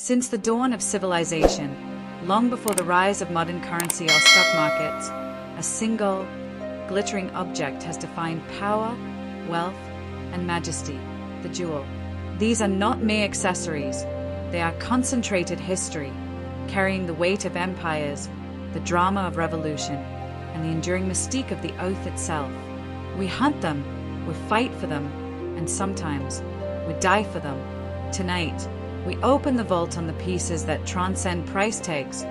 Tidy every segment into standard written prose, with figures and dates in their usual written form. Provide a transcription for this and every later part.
Since the dawn of civilization, long before the rise of modern currency or stock markets, a single, glittering object has defined power, wealth, and majesty: the jewel. These are not mere accessories, they are concentrated history, carrying the weight of empires, the drama of revolution, and the enduring mystique of the oath itself. We hunt them, we fight for them, and sometimes we die for them. Tonight, we open the vault on the pieces that transcend price tags,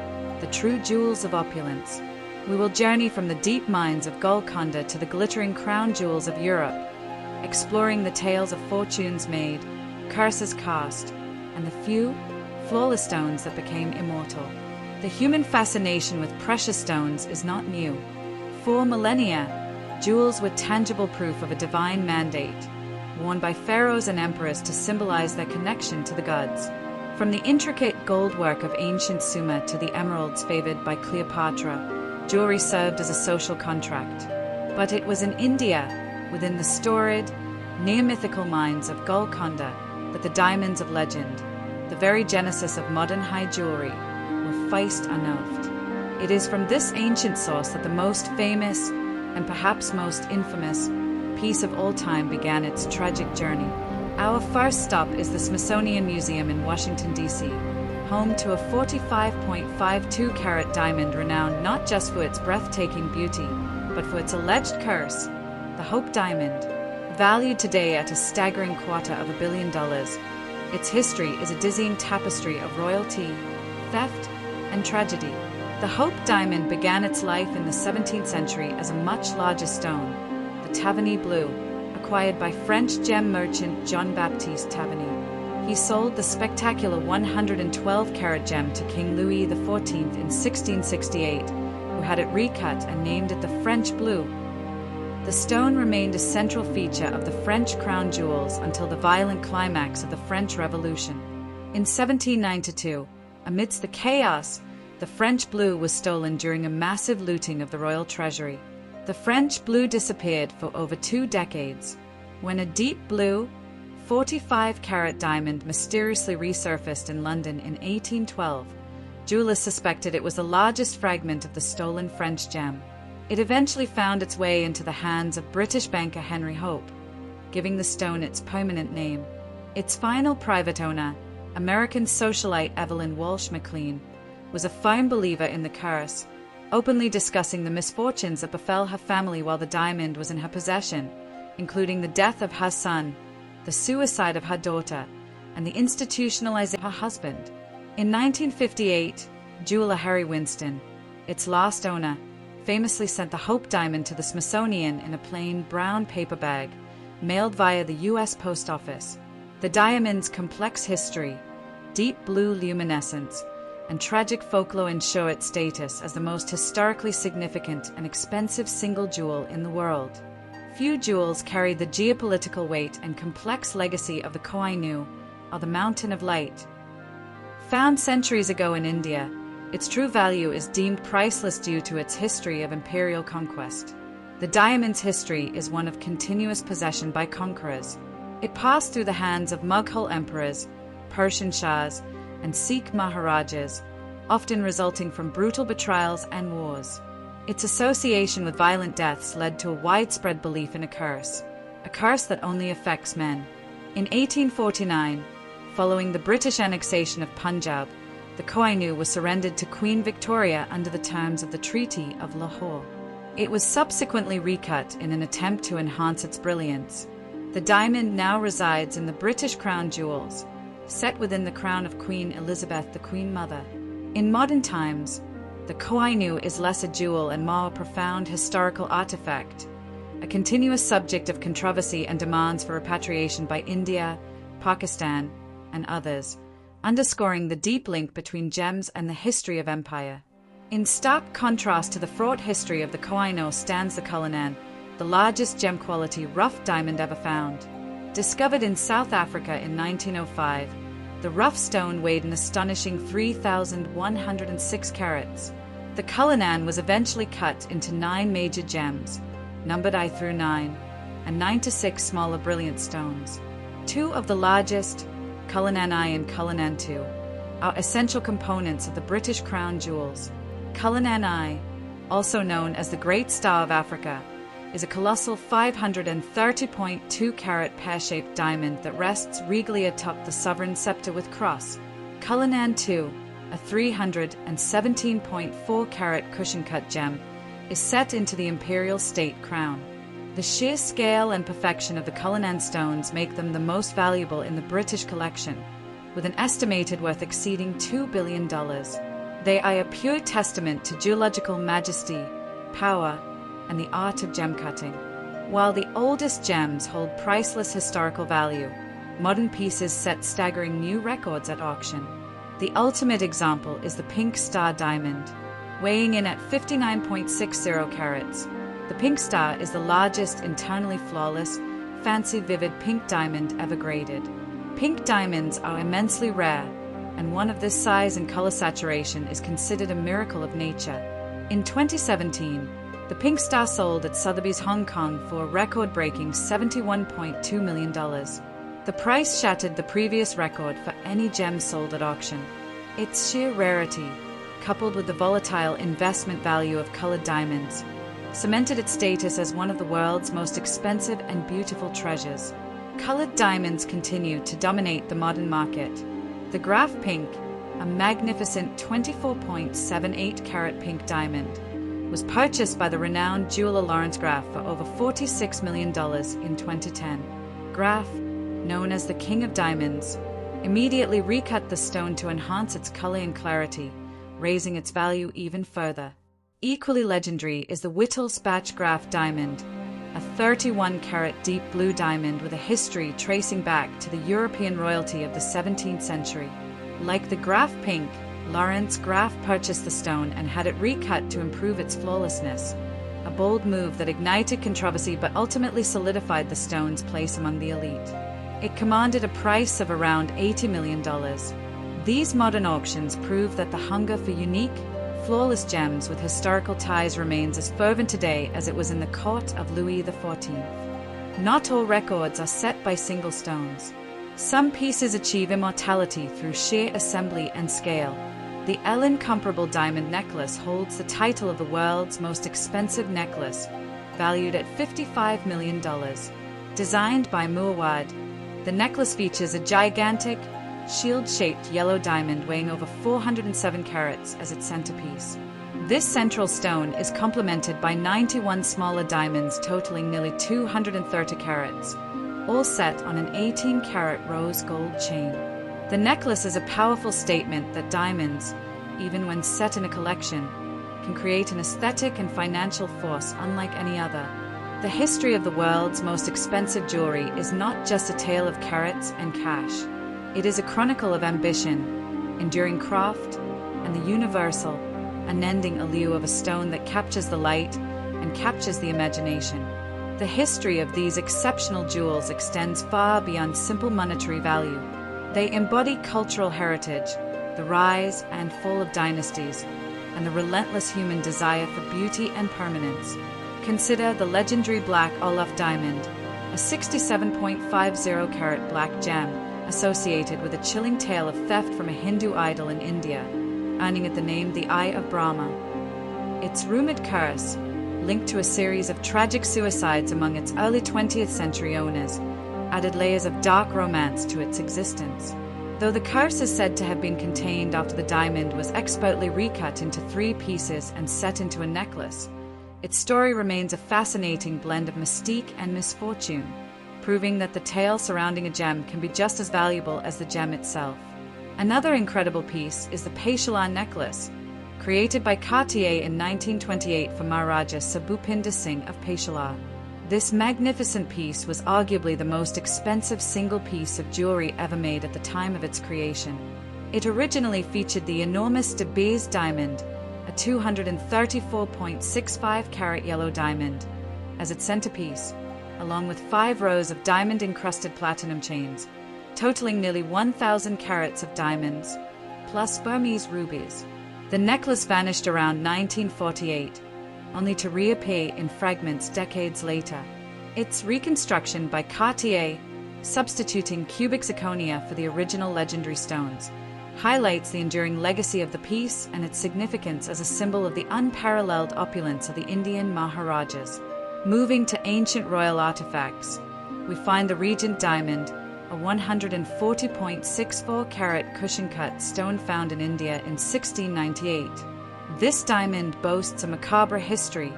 the true jewels of opulence. We will journey from the deep mines of Golconda to the glittering crown jewels of Europe, exploring the tales of fortunes made, curses cast, and the few, flawless stones that became immortal. The human fascination with precious stones is not new. For millennia, jewels were tangible proof of a divine mandate, worn by pharaohs and emperors to symbolize their connection to the gods. From the intricate gold work of ancient Sumer to the emeralds favored by Cleopatra, jewelry served as a social contract. But it was in India, within the storied, near-mythical mines of Golconda, that the diamonds of legend, the very genesis of modern high jewelry, were first unearthed. It is from this ancient source that the most famous, and perhaps most infamous, piece of all time began its tragic journey. Our first stop is the Smithsonian Museum in Washington, D.C., home to a 45.52 carat diamond renowned not just for its breathtaking beauty, but for its alleged curse, the Hope Diamond. Valued today at a staggering $250 million, its history is a dizzying tapestry of royalty, theft, and tragedy. The Hope Diamond began its life in the 17th century as a much larger stone, the Taverny Blue, acquired by French gem merchant Jean-Baptiste Taverny. He sold the spectacular 112-carat gem to King Louis XIV in 1668, who had it recut and named it the French Blue. The stone remained a central feature of the French crown jewels until the violent climax of the French Revolution. In 1792, amidst the chaos, the French Blue was stolen during a massive looting of the royal treasury. The French Blue disappeared for over 2 decades. When a deep blue, 45-carat diamond mysteriously resurfaced in London in 1812, jewelers suspected it was the largest fragment of the stolen French gem. It eventually found its way into the hands of British banker Henry Hope, giving the stone its permanent name. Its final private owner, American socialite Evelyn Walsh McLean, was a firm believer in the curse, openly discussing the misfortunes that befell her family while the diamond was in her possession, including the death of her son, the suicide of her daughter, and the institutionalization of her husband. In 1958, jeweler Harry Winston, its last owner, famously sent the Hope Diamond to the Smithsonian in a plain brown paper bag, mailed via the U.S. Post Office. The diamond's complex history, deep blue luminescence, and tragic folklore ensure its status as the most historically significant and expensive single jewel in the world. Few jewels carry the geopolitical weight and complex legacy of the Koh-i-Noor, or the Mountain of Light. Found centuries ago in India, its true value is deemed priceless due to its history of imperial conquest. The diamond's history is one of continuous possession by conquerors. It passed through the hands of Mughal emperors, Persian shahs, and Sikh maharajas, often resulting from brutal betrayals and wars. Its association with violent deaths led to a widespread belief in a curse that only affects men. In 1849, following the British annexation of Punjab, the Koh-i-Noor was surrendered to Queen Victoria under the terms of the Treaty of Lahore. It was subsequently recut in an attempt to enhance its brilliance. The diamond now resides in the British Crown Jewels, set within the crown of Queen Elizabeth, the Queen Mother. In modern times, the Koh-i-Noor is less a jewel and more a profound historical artifact, a continuous subject of controversy and demands for repatriation by India, Pakistan, and others, underscoring the deep link between gems and the history of empire. In stark contrast to the fraught history of the Koh-i-Noor stands the Cullinan, the largest gem-quality rough diamond ever found. Discovered in South Africa in 1905, the rough stone weighed an astonishing 3,106 carats. The Cullinan was eventually cut into 9 major gems, numbered I through 9, and 9 to 6 smaller brilliant stones. 2 of the largest, Cullinan I and Cullinan II, are essential components of the British crown jewels. Cullinan Eye, also known as the Great Star of Africa, is a colossal 530.2 carat pear-shaped diamond that rests regally atop the sovereign scepter with cross. Cullinan II, a 317.4 carat cushion-cut gem, is set into the imperial state crown. The sheer scale and perfection of the Cullinan stones make them the most valuable in the British collection, with an estimated worth exceeding $2 billion. They are a pure testament to geological majesty, power, and the art of gem cutting. While the oldest gems hold priceless historical value, modern pieces set staggering new records at auction. The ultimate example is the Pink Star diamond. Weighing in at 59.60 carats, the Pink Star is the largest internally flawless, fancy vivid pink diamond ever graded. Pink diamonds are immensely rare, and one of this size and color saturation is considered a miracle of nature. In 2017, the Pink Star sold at Sotheby's Hong Kong for a record-breaking $71.2 million. The price shattered the previous record for any gem sold at auction. Its sheer rarity, coupled with the volatile investment value of colored diamonds, cemented its status as one of the world's most expensive and beautiful treasures. Colored diamonds continue to dominate the modern market. The Graf Pink, a magnificent 24.78 carat pink diamond, was purchased by the renowned jeweler Lawrence Graf for over $46 million in 2010. Graf, known as the King of Diamonds, immediately recut the stone to enhance its color and clarity, raising its value even further. Equally legendary is the Wittelsbach Graf diamond, a 31-carat deep blue diamond with a history tracing back to the European royalty of the 17th century. Like the Graf Pink, Lawrence Graf purchased the stone and had it recut to improve its flawlessness, a bold move that ignited controversy but ultimately solidified the stone's place among the elite. It commanded a price of around $80 million. These modern auctions prove that the hunger for unique, flawless gems with historical ties remains as fervent today as it was in the court of Louis XIV. Not all records are set by single stones. Some pieces achieve immortality through sheer assembly and scale. The incomparable diamond necklace holds the title of the world's most expensive necklace, valued at $55 million. Designed by Muawad, the necklace features a gigantic, shield-shaped yellow diamond weighing over 407 carats as its centerpiece. This central stone is complemented by 91 smaller diamonds totaling nearly 230 carats, all set on an 18-carat rose gold chain. The necklace is a powerful statement that diamonds, even when set in a collection, can create an aesthetic and financial force unlike any other. The history of the world's most expensive jewelry is not just a tale of carats and cash. It is a chronicle of ambition, enduring craft, and the universal, unending allure of a stone that captures the light and captures the imagination. The history of these exceptional jewels extends far beyond simple monetary value. They embody cultural heritage, the rise and fall of dynasties, and the relentless human desire for beauty and permanence. Consider the legendary Black Orlov diamond, a 67.50 carat black gem, associated with a chilling tale of theft from a Hindu idol in India, earning it the name the Eye of Brahma. Its rumored curse, linked to a series of tragic suicides among its early 20th century owners, added layers of dark romance to its existence. Though the curse is said to have been contained after the diamond was expertly recut into 3 pieces and set into a necklace, its story remains a fascinating blend of mystique and misfortune, proving that the tale surrounding a gem can be just as valuable as the gem itself. Another incredible piece is the Patiala Necklace, created by Cartier in 1928 for Maharaja Sabhupinder Singh of Patiala. This magnificent piece was arguably the most expensive single piece of jewelry ever made at the time of its creation. It originally featured the enormous De Beers diamond, a 234.65 carat yellow diamond, as its centerpiece, along with 5 rows of diamond-encrusted platinum chains, totaling nearly 1,000 carats of diamonds, plus Burmese rubies. The necklace vanished around 1948, only to reappear in fragments decades later. Its reconstruction by Cartier, substituting cubic zirconia for the original legendary stones, highlights the enduring legacy of the piece and its significance as a symbol of the unparalleled opulence of the Indian Maharajas. Moving to ancient royal artifacts, we find the Regent Diamond, a 140.64 carat cushion-cut stone found in India in 1698. This diamond boasts a macabre history,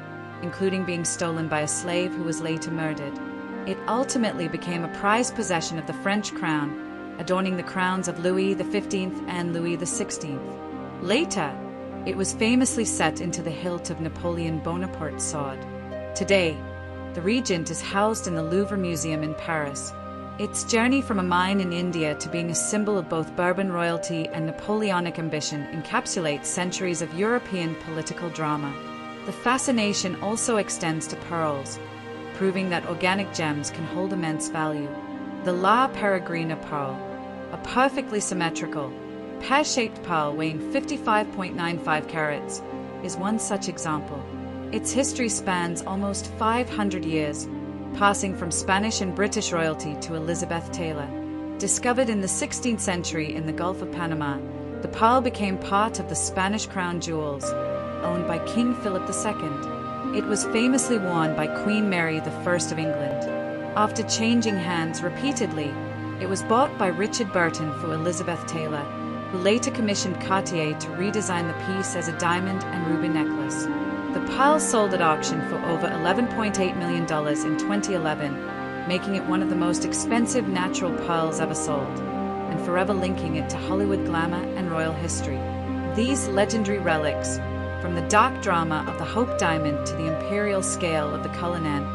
including being stolen by a slave who was later murdered. It ultimately became a prized possession of the French crown, adorning the crowns of Louis XV and Louis XVI. Later, it was famously set into the hilt of Napoleon Bonaparte's sword. Today, the Regent is housed in the Louvre Museum in Paris. Its journey from a mine in India to being a symbol of both Bourbon royalty and Napoleonic ambition encapsulates centuries of European political drama. The fascination also extends to pearls, proving that organic gems can hold immense value. The La Peregrina Pearl, a perfectly symmetrical, pear-shaped pearl weighing 55.95 carats, is one such example. Its history spans almost 500 years, passing from Spanish and British royalty to Elizabeth Taylor. Discovered in the 16th century in the Gulf of Panama, the pearl became part of the Spanish crown jewels, owned by King Philip II. It was famously worn by Queen Mary I of England. After changing hands repeatedly, it was bought by Richard Burton for Elizabeth Taylor, who later commissioned Cartier to redesign the piece as a diamond and ruby necklace. The pearl sold at auction for over $11.8 million in 2011, making it one of the most expensive natural pearls ever sold, and forever linking it to Hollywood glamour and royal history. These legendary relics, from the dark drama of the Hope Diamond to the imperial scale of the Cullinan,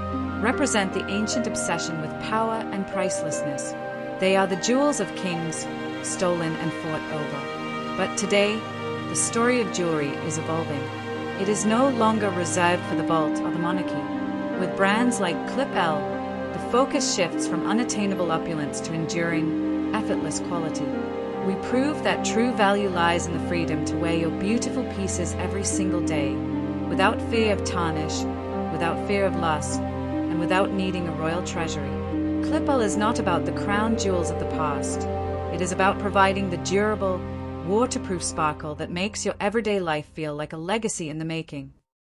represent the ancient obsession with power and pricelessness. They are the jewels of kings, stolen and fought over. But today, the story of jewelry is evolving. It is no longer reserved for the vault or the monarchy. With brands like Clipelle, the focus shifts from unattainable opulence to enduring, effortless quality. We prove that true value lies in the freedom to wear your beautiful pieces every single day, without fear of tarnish, without fear of loss, and without needing a royal treasury. Clipelle is not about the crown jewels of the past. It is about providing the durable, waterproof sparkle that makes your everyday life feel like a legacy in the making.